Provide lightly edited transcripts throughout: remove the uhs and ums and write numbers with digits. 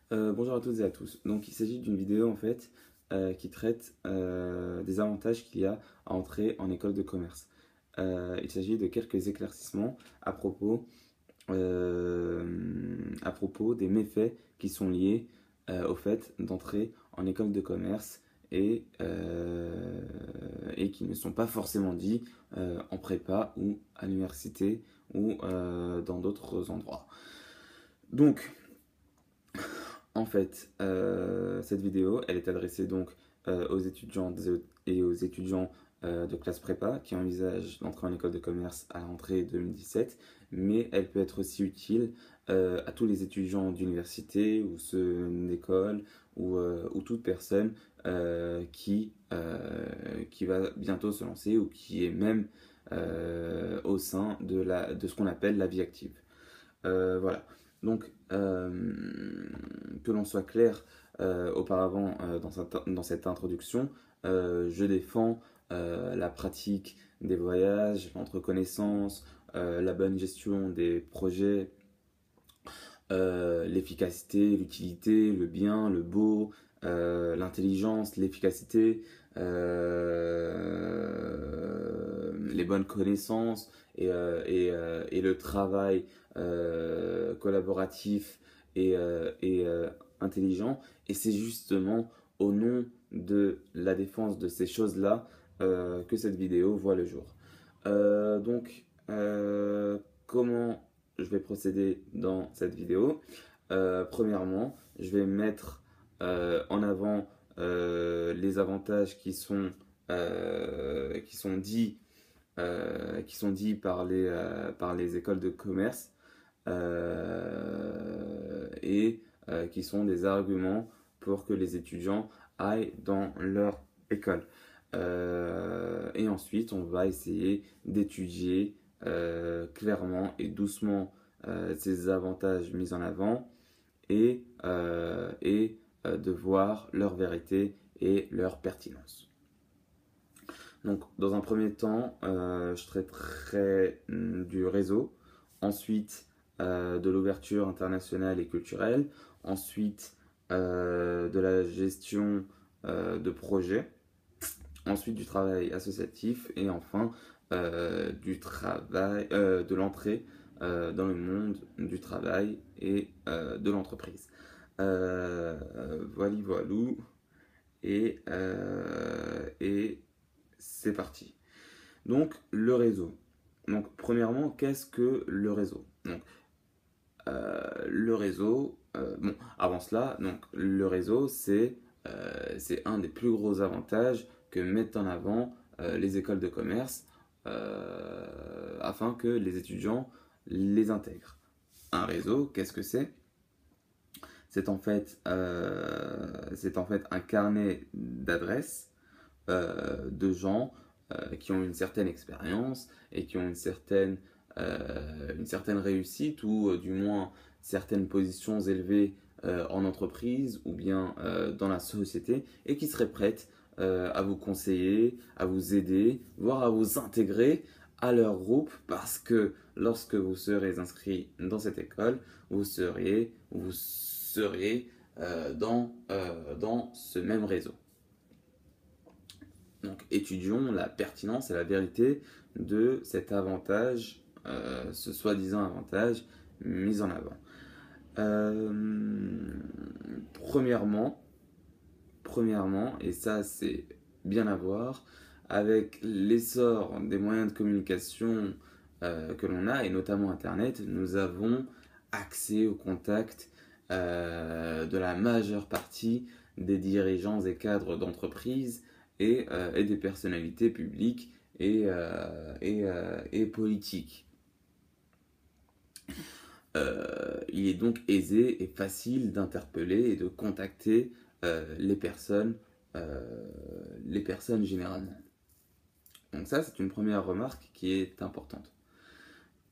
Bonjour à toutes et à tous. Donc il s'agit d'une vidéo en fait qui traite des avantages qu'il y a à entrer en école de commerce. Il s'agit de quelques éclaircissements à propos des méfaits qui sont liés au fait d'entrer en école de commerce et qui ne sont pas forcément dits en prépa ou à l'université ou dans d'autres endroits. Donc, en fait, cette vidéo, elle est adressée donc aux étudiants et aux étudiants de classe prépa qui envisagent d'entrer en école de commerce à la rentrée 2017, mais elle peut être aussi utile à tous les étudiants d'université ou ceux d'école ou toute personne qui va bientôt se lancer ou qui est même au sein de ce qu'on appelle la vie active. Voilà. Donc, que l'on soit clair auparavant dans cette introduction, je défends la pratique des voyages, l'entre connaissances, la bonne gestion des projets, l'efficacité, l'utilité, le bien, le beau, l'intelligence, l'efficacité, les bonnes connaissances et le travail collaboratif et intelligent. Et c'est justement au nom de la défense de ces choses-là que cette vidéo voit le jour. Comment je vais procéder dans cette vidéo? Premièrement, je vais mettre en avant les avantages qui sont dits par les écoles de commerce et qui sont des arguments pour que les étudiants aillent dans leur école. Et ensuite, on va essayer d'étudier clairement et doucement ces avantages mis en avant et de voir leur vérité et leur pertinence. Donc, dans un premier temps, je traiterai du réseau, ensuite de l'ouverture internationale et culturelle, ensuite de la gestion de projets, ensuite du travail associatif et enfin de l'entrée dans le monde du travail et de l'entreprise. Voilou et c'est parti. Donc le réseau. Donc premièrement, qu'est-ce que le réseau? Donc le réseau, bon, avant cela, donc le réseau c'est un des plus gros avantages que mettent en avant les écoles de commerce afin que les étudiants les intègrent. Un réseau, qu'est-ce que c'est? C'est en fait un carnet d'adresses de gens qui ont une certaine expérience et qui ont une certaine réussite ou du moins certaines positions élevées en entreprise ou bien dans la société et qui seraient prêtes à vous conseiller, à vous aider, voire à vous intégrer à leur groupe parce que lorsque vous serez inscrit dans cette école, vous serez dans ce même réseau. Donc étudions la pertinence et la vérité de cet avantage, ce soi-disant avantage mis en avant. Euh, premièrement, et ça c'est bien à voir, avec l'essor des moyens de communication que l'on a, et notamment Internet, nous avons accès au contact de la majeure partie des dirigeants et cadres d'entreprises et des personnalités publiques et politiques. Il est donc aisé et facile d'interpeller et de contacter les personnes généralement. Donc ça, c'est une première remarque qui est importante.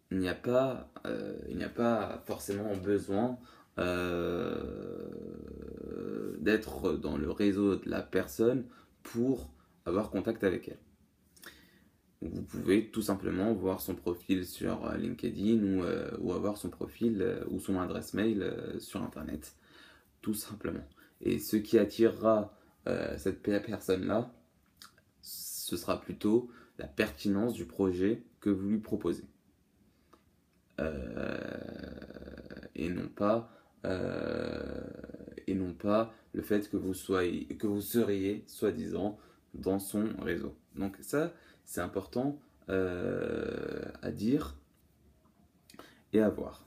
Il n'y a pas forcément besoin d'être dans le réseau de la personne pour avoir contact avec elle. Vous pouvez tout simplement voir son profil sur LinkedIn ou avoir son profil ou son adresse mail sur Internet. tout simplement. Et ce qui attirera cette personne-là, ce sera plutôt la pertinence du projet que vous lui proposez. Euh, et non pas le fait que vous seriez soi-disant dans son réseau. Donc ça, c'est important à dire et à voir.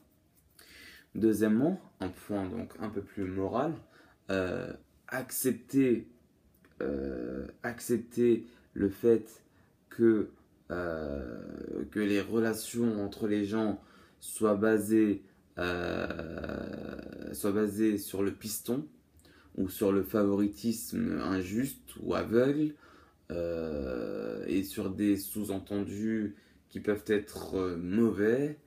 Deuxièmement, un point donc un peu plus moral, euh, accepter, accepter le fait que, que les relations entre les gens soient basées, soient basées sur le piston ou sur le favoritisme injuste ou aveugle, et sur des sous-entendus qui peuvent être mauvais,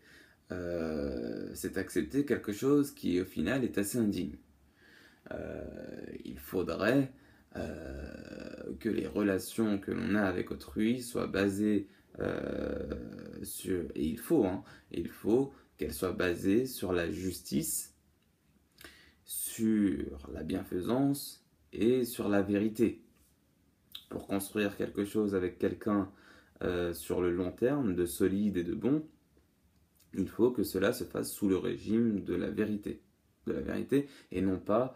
c'est accepter quelque chose qui au final est assez indigne. Il faudrait que les relations que l'on a avec autrui soient basées sur... Et il faut qu'elles soient basées sur la justice, sur la bienfaisance et sur la vérité. Pour construire quelque chose avec quelqu'un sur le long terme, de solide et de bon, il faut que cela se fasse sous le régime de la vérité. Et non pas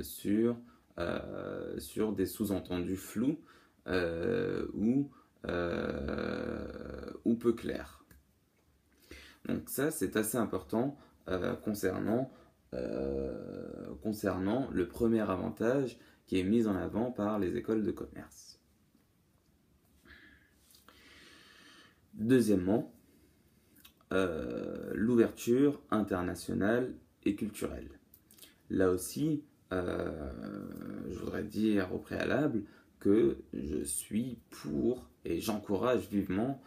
sur des sous-entendus flous ou peu clairs. Donc ça, c'est assez important concernant le premier avantage qui est mis en avant par les écoles de commerce. Deuxièmement, l'ouverture internationale et culturelle. Là aussi, je voudrais dire au préalable que je suis pour et j'encourage vivement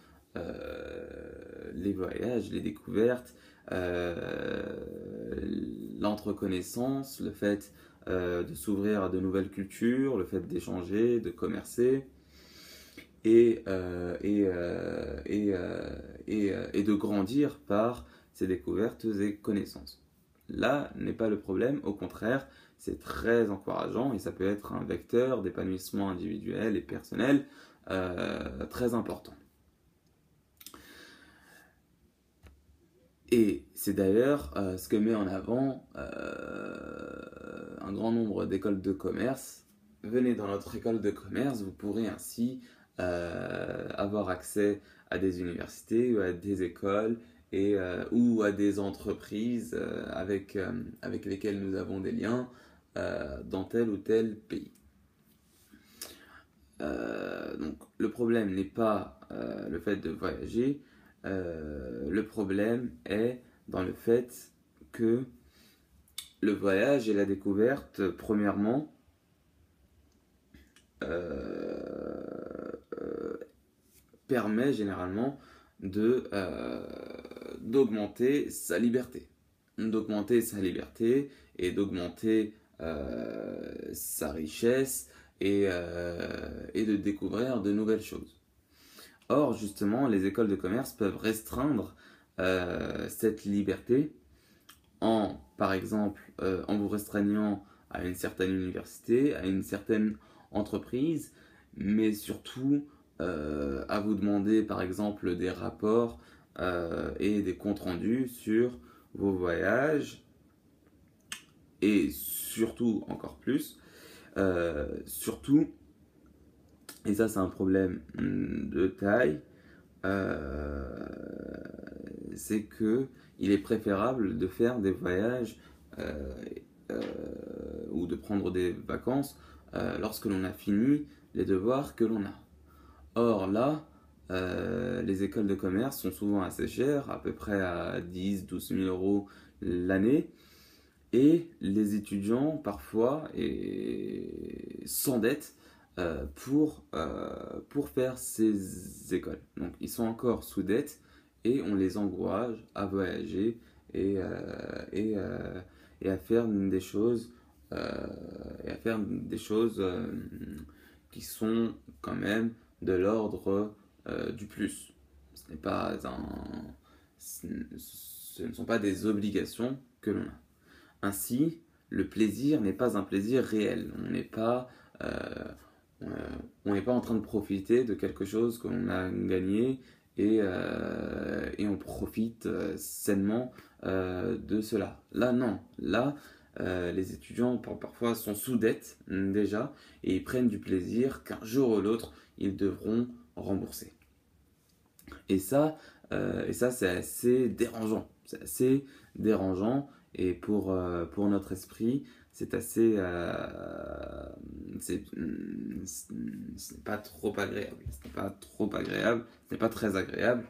les voyages, les découvertes, l'entreconnaissance, le fait de s'ouvrir à de nouvelles cultures, le fait d'échanger, de commercer et de grandir par ces découvertes et connaissances. Là n'est pas le problème, au contraire, c'est très encourageant et ça peut être un vecteur d'épanouissement individuel et personnel très important. Et c'est d'ailleurs ce que met en avant un grand nombre d'écoles de commerce. Venez dans notre école de commerce, vous pourrez ainsi avoir accès à des universités ou à des écoles ou à des entreprises avec lesquelles nous avons des liens dans tel ou tel pays. Donc le problème n'est pas le fait de voyager, le problème est dans le fait que le voyage et la découverte, premièrement, permet généralement d'augmenter sa liberté. D'augmenter sa liberté et d'augmenter sa richesse et de découvrir de nouvelles choses. Or, justement, les écoles de commerce peuvent restreindre cette liberté par exemple, en vous restreignant à une certaine université, à une certaine entreprise, mais surtout à vous demander, par exemple, des rapports et des comptes rendus sur vos voyages, et surtout, encore plus, surtout, et ça c'est un problème de taille, c'est que il est préférable de faire des voyages ou de prendre des vacances lorsque l'on a fini les devoirs que l'on a. Or là, les écoles de commerce sont souvent assez chères, à peu près à 10-12 000 euros l'année, et les étudiants parfois s'endettent pour faire ces écoles. Donc ils sont encore sous dette et on les encourage à voyager et à faire des choses qui sont quand même de l'ordre du plus. Ce ne sont pas des obligations que l'on a. Ainsi, le plaisir n'est pas un plaisir réel. Euh, euh, on n'est pas en train de profiter de quelque chose qu'on a gagné et on profite sainement de cela. Là, non. Là, les étudiants parfois sont sous dette déjà et ils prennent du plaisir qu'un jour ou l'autre, ils devront rembourser. Et ça, c'est assez dérangeant. C'est assez dérangeant et pour notre esprit, c'est assez, ce n'est pas trop agréable. Ce n'est pas trop agréable, ce n'est pas très agréable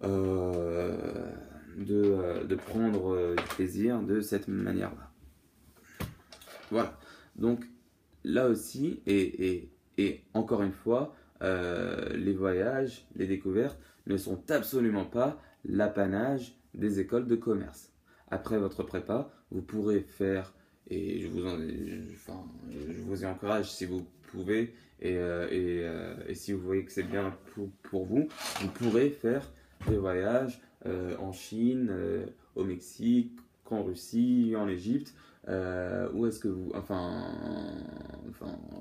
euh, de prendre du plaisir de cette manière-là. Voilà. Donc là aussi, et encore une fois, les voyages, les découvertes ne sont absolument pas l'apanage des écoles de commerce. Après votre prépa, vous pourrez faire, et je vous y encourage si vous pouvez, et si vous voyez que c'est bien pour vous, vous pourrez faire des voyages en Chine, au Mexique, en Russie, en Égypte, où est-ce que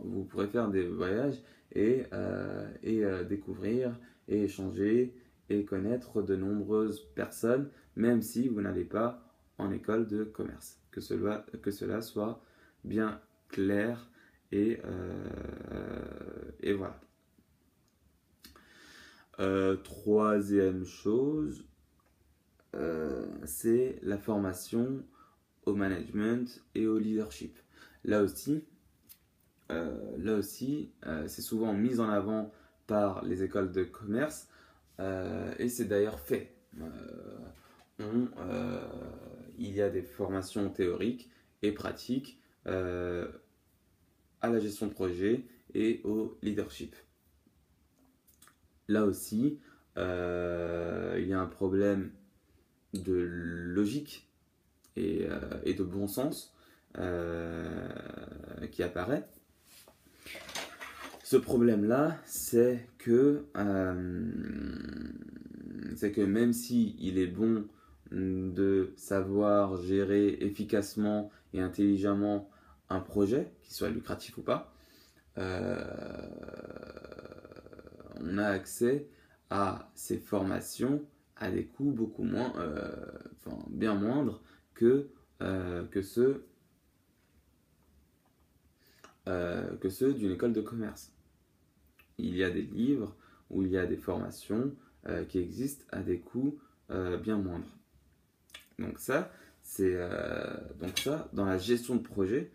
vous pourrez faire des voyages et découvrir et échanger et connaître de nombreuses personnes, même si vous n'allez pas en école de commerce. Que cela soit bien clair et voilà. Troisième chose, c'est la formation au management et au leadership. Là aussi, c'est souvent mis en avant par les écoles de commerce et c'est d'ailleurs fait. Il y a des formations théoriques et pratiques à la gestion de projet et au leadership. Là aussi, il y a un problème de logique et de bon sens qui apparaît. Ce problème-là, c'est que même si il est bon de savoir gérer efficacement et intelligemment un projet, qu'il soit lucratif ou pas, on a accès à ces formations à des coûts beaucoup moins, bien moindres que ceux d'une école de commerce. Il y a des livres où il y a des formations qui existent à des coûts bien moindres. Donc ça, dans la gestion de projet,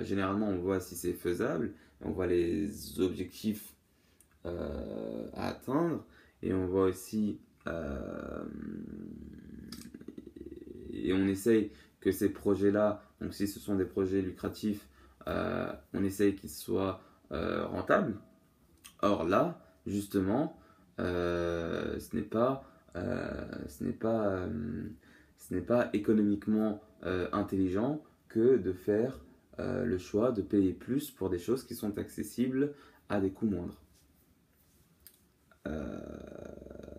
généralement on voit si c'est faisable, on voit les objectifs à atteindre et on voit aussi et on essaye que ces projets-là, donc si ce sont des projets lucratifs, on essaye qu'ils soient rentables. Or là, justement, ce n'est pas économiquement intelligent que de faire le choix de payer plus pour des choses qui sont accessibles à des coûts moindres.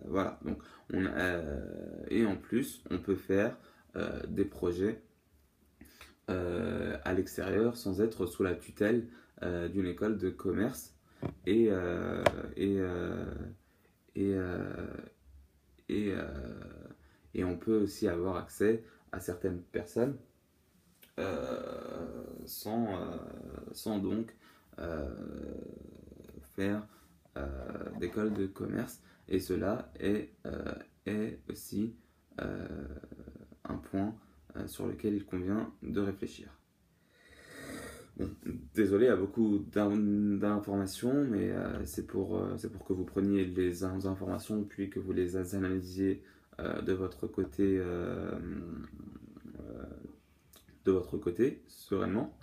Voilà, donc et en plus, on peut faire des projets à l'extérieur sans être sous la tutelle d'une école de commerce et, euh, et, euh, et, euh, et, euh, et on peut aussi avoir accès à certaines personnes sans donc euh, faire d'école de commerce et cela est aussi un point sur lequel il convient de réfléchir. Bon, désolé, il y a beaucoup d'informations, mais c'est pour que vous preniez les informations puis que vous les analysiez de votre côté, sereinement.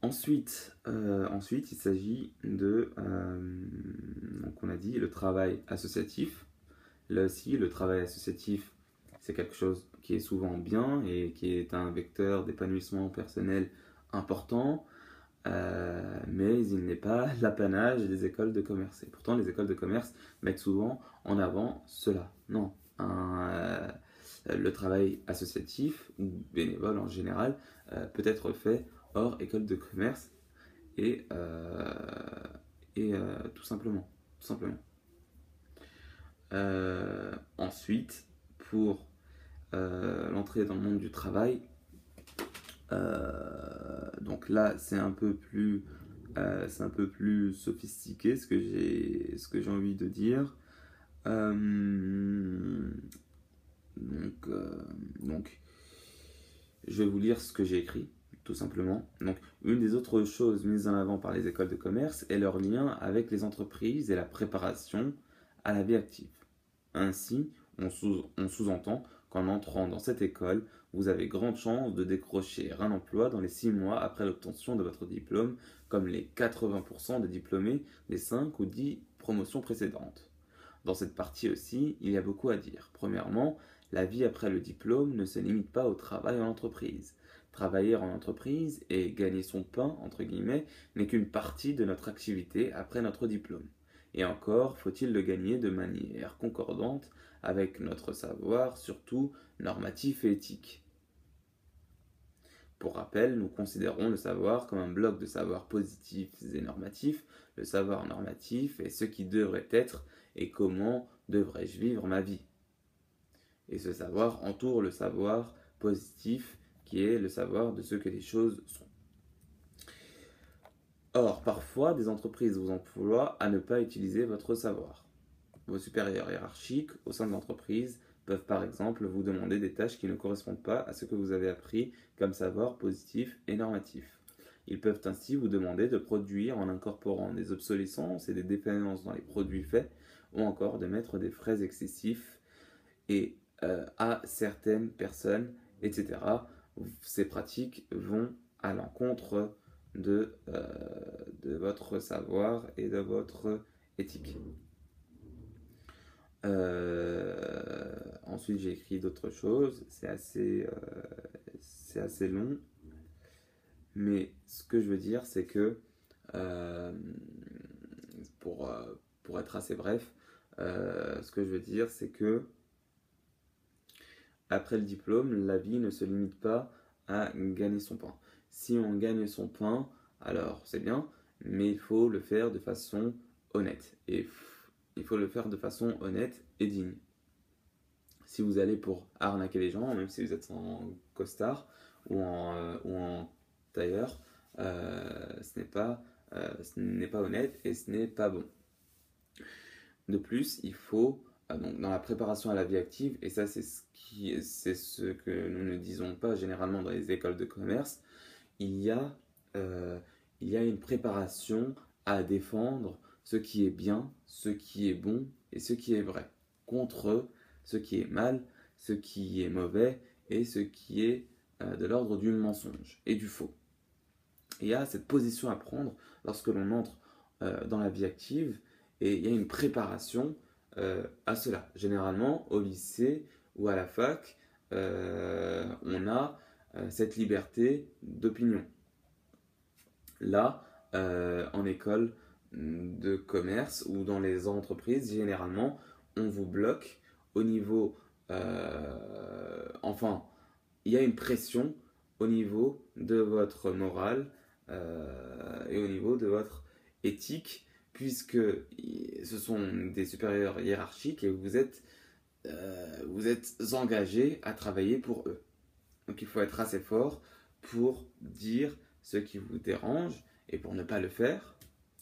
Ensuite, il s'agit donc on a dit, le travail associatif. Là aussi, le travail associatif, c'est quelque chose qui est souvent bien et qui est un vecteur d'épanouissement personnel important, mais il n'est pas l'apanage des écoles de commerce. Et pourtant, les écoles de commerce mettent souvent en avant cela. Non, Le travail associatif ou bénévole en général peut être fait hors école de commerce et, tout simplement. Tout simplement. Ensuite, pour l'entrée dans le monde du travail, donc là c'est un peu plus sophistiqué ce que j'ai envie de dire. Euh, donc, euh, donc, je vais vous lire ce que j'ai écrit, tout simplement. Donc, une des autres choses mises en avant par les écoles de commerce est leur lien avec les entreprises et la préparation à la vie active. Ainsi, on sous-entend qu'en entrant dans cette école, vous avez grande chance de décrocher un emploi dans les 6 mois après l'obtention de votre diplôme, comme les 80% des diplômés des 5 ou 10 promotions précédentes. Dans cette partie aussi, il y a beaucoup à dire. Premièrement, la vie après le diplôme ne se limite pas au travail en entreprise. Travailler en entreprise et gagner son pain, entre guillemets, n'est qu'une partie de notre activité après notre diplôme. Et encore, faut-il le gagner de manière concordante avec notre savoir, surtout normatif et éthique. Pour rappel, nous considérons le savoir comme un bloc de savoirs positifs et normatifs. Le savoir normatif est ce qui devrait être et comment devrais-je vivre ma vie. Et ce savoir entoure le savoir positif qui est le savoir de ce que les choses sont. Or, parfois, des entreprises vous emploient à ne pas utiliser votre savoir. Vos supérieurs hiérarchiques au sein de l'entreprise peuvent par exemple vous demander des tâches qui ne correspondent pas à ce que vous avez appris comme savoir positif et normatif. Ils peuvent ainsi vous demander de produire en incorporant des obsolescences et des défaillances dans les produits faits, ou encore de mettre des frais excessifs et à certaines personnes, etc. Ces pratiques vont à l'encontre de votre savoir et de votre éthique. Ensuite, j'ai écrit d'autres choses. C'est assez long. Mais ce que je veux dire, c'est que, euh, pour être assez bref, ce que je veux dire, c'est que après le diplôme, la vie ne se limite pas à gagner son pain. Si on gagne son pain, alors c'est bien, mais il faut le faire de façon honnête. Et il faut le faire de façon honnête et digne. Si vous allez pour arnaquer les gens, même si vous êtes en costard ou en tailleur, ce n'est pas honnête et ce n'est pas bon. De plus, il faut, donc dans la préparation à la vie active, et ça c'est ce que nous ne disons pas généralement dans les écoles de commerce, il y a, il y a une préparation à défendre ce qui est bien, ce qui est bon et ce qui est vrai, contre ce qui est mal, ce qui est mauvais et ce qui est de l'ordre du mensonge et du faux. Il y a cette position à prendre lorsque l'on entre dans la vie active et il y a une préparation à cela. Généralement, au lycée ou à la fac, on a cette liberté d'opinion. Là, en école de commerce ou dans les entreprises, généralement, on vous bloque au niveau... enfin, il y a une pression au niveau de votre morale et au niveau de votre éthique, puisque ce sont des supérieurs hiérarchiques et vous êtes engagé à travailler pour eux. Donc il faut être assez fort pour dire ce qui vous dérange et pour ne pas le faire,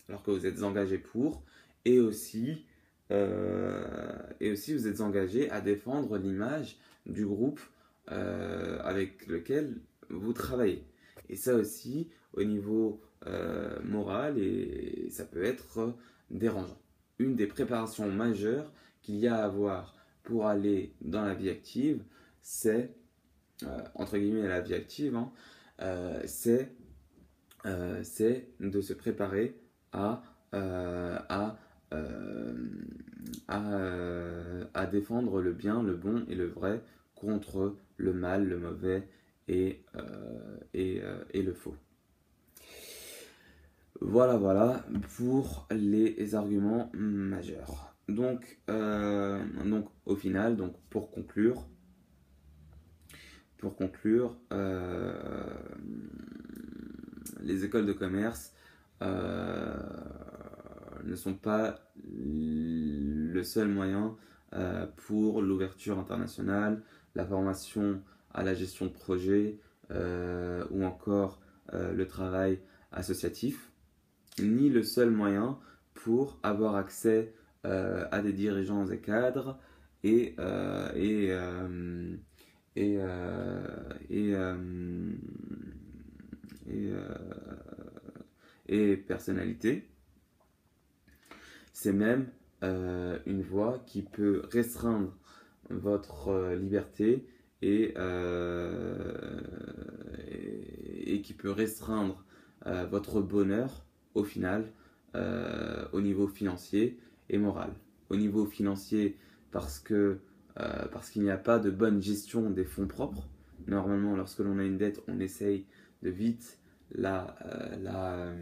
alors que vous êtes engagé pour, et aussi vous êtes engagé à défendre l'image du groupe avec lequel vous travaillez. Et ça aussi, au niveau moral, et ça peut être dérangeant. Une des préparations majeures qu'il y a à avoir pour aller dans la vie active, c'est, entre guillemets la vie active, hein, c'est de se préparer à, à défendre le bien, le bon et le vrai contre le mal, le mauvais et le faux. Voilà pour les arguments majeurs. Donc au final, donc pour conclure, pour conclure, les écoles de commerce ne sont pas le seul moyen pour l'ouverture internationale, la formation à la gestion de projet ou encore le travail associatif, ni le seul moyen pour avoir accès à des dirigeants et cadres et, euh, et, euh, et, euh, et, euh, et, et personnalités. C'est même une voie qui peut restreindre votre liberté et qui peut restreindre votre bonheur au final au niveau financier et moral. Au niveau financier parce qu'il n'y a pas de bonne gestion des fonds propres. Normalement, lorsque l'on a une dette, on essaye de vite la, la,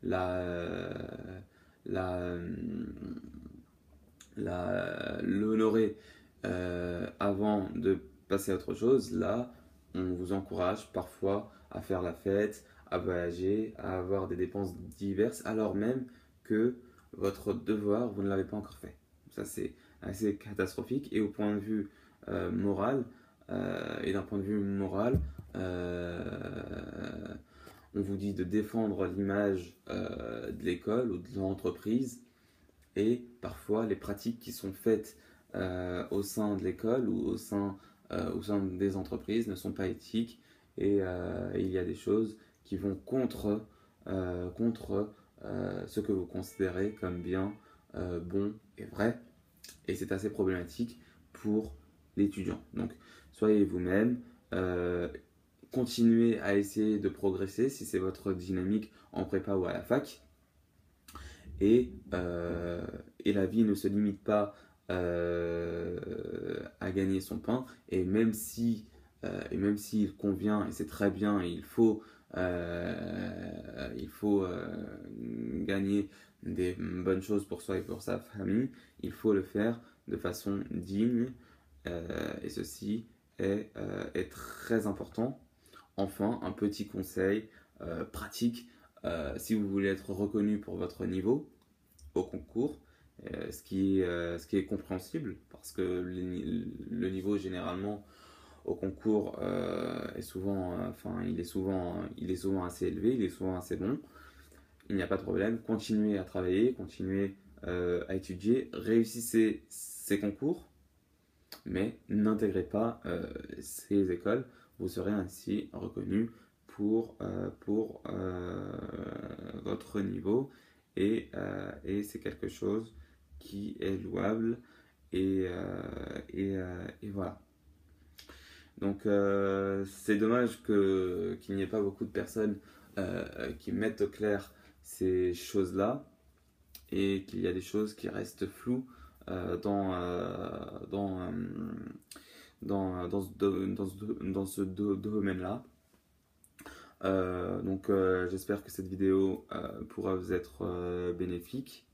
la, l'honorer avant de passer à autre chose. Là, on vous encourage parfois à faire la fête, à voyager, à avoir des dépenses diverses, alors même que votre devoir, vous ne l'avez pas encore fait. Ça, c'est assez catastrophique. Et au point de vue moral, et d'un point de vue moral, on vous dit de défendre l'image de l'école ou de l'entreprise et parfois les pratiques qui sont faites au sein de l'école ou au sein des entreprises ne sont pas éthiques et il y a des choses qui vont contre ce que vous considérez comme bien, bon et vrai. Et c'est assez problématique pour l'étudiant. Donc, soyez vous-même, continuez à essayer de progresser si c'est votre dynamique en prépa ou à la fac. Et la vie ne se limite pas à gagner son pain. Et même s'il convient, et c'est très bien, et il faut gagner des bonnes choses pour soi et pour sa famille, il faut le faire de façon digne. Et ceci est très important. Enfin, un petit conseil pratique si vous voulez être reconnu pour votre niveau au concours, ce qui est compréhensible parce que le niveau généralement au concours est souvent, il est souvent assez élevé, il est souvent assez bon. Il n'y a pas de problème, continuez à travailler, continuez à étudier, réussissez ces concours, mais n'intégrez pas ces écoles. Vous serez ainsi reconnu pour votre niveau et c'est quelque chose qui est louable et voilà. Donc c'est dommage qu'il n'y ait pas beaucoup de personnes qui mettent au clair ces choses-là et qu'il y a des choses qui restent floues dans ce domaine-là. Donc j'espère que cette vidéo pourra vous être bénéfique.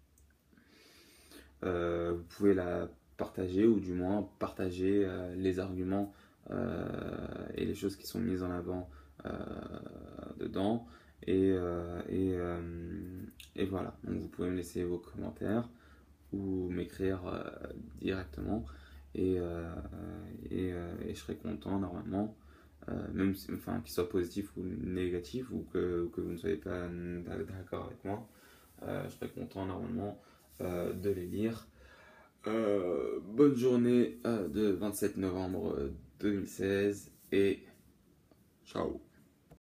Vous pouvez la partager ou du moins partager les arguments et les choses qui sont mises en avant dedans. Et voilà, donc vous pouvez me laisser vos commentaires ou m'écrire directement et je serai content normalement, même si, enfin, qu'il soit positif ou négatif ou que vous ne soyez pas d'accord avec moi, je serai content normalement de les lire. Bonne journée de 27 novembre 2016 et ciao.